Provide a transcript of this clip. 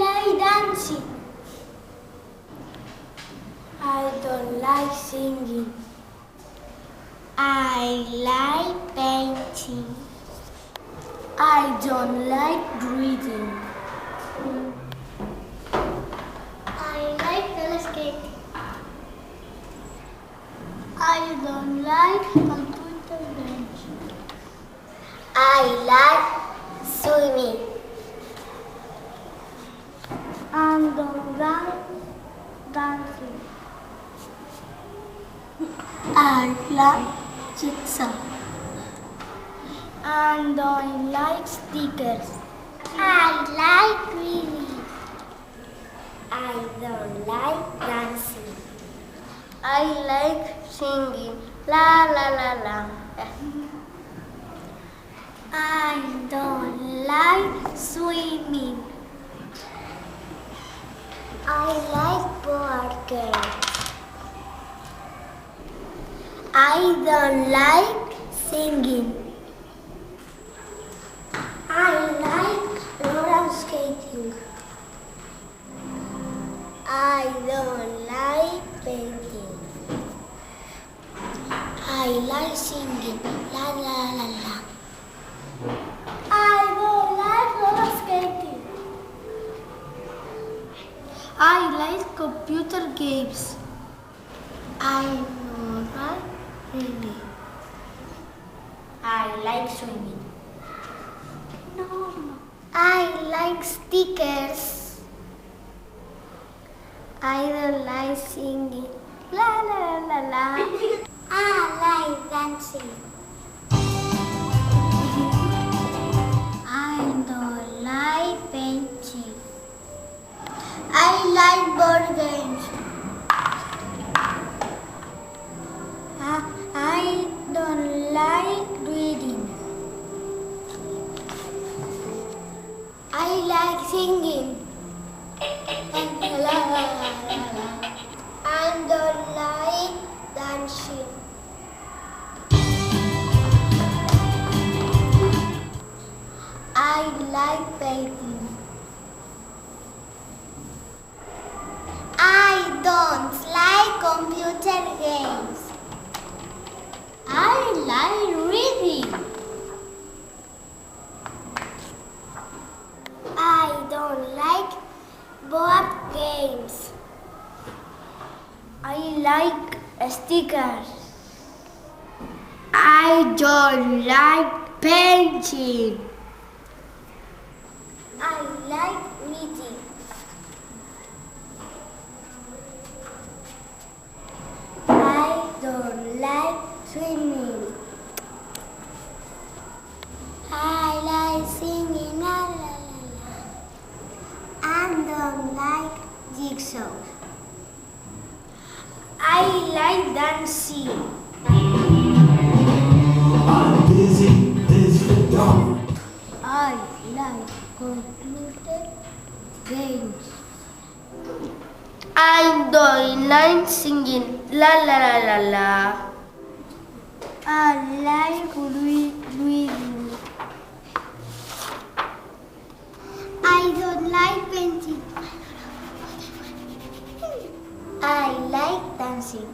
like dancing. I don't like singing. I like painting. I don't like reading. I like roller skating. I don't like computer games. I like swimming. I don't like dancing. I like jigsaw. I don't like stickers. I like reading. I don't like dancing. I like singing. La la la la. I don't like swimming. I like board games. I don't like singing. I like roller skating. I don't like painting. I like singing. La la la la. I don't like roller skating. I like computer games. I don't like reading. I like swimming. No. I like stickers. I don't like singing. La la la la. I like dancing. I don't like painting. I like board games. I don't like reading. I like singing. I don't like dancing. I like painting. I don't like computer games. I like reading. I don't like board games. I like stickers. I don't like painting. I like reading. I don't like swimming. I like singing. La, la, la, la. I don't like jigsaw. I like dancing. I'm busy, this the dawn. I like computer games. I don't like singing. La la la la la. I like reading. I don't like painting. I like dancing.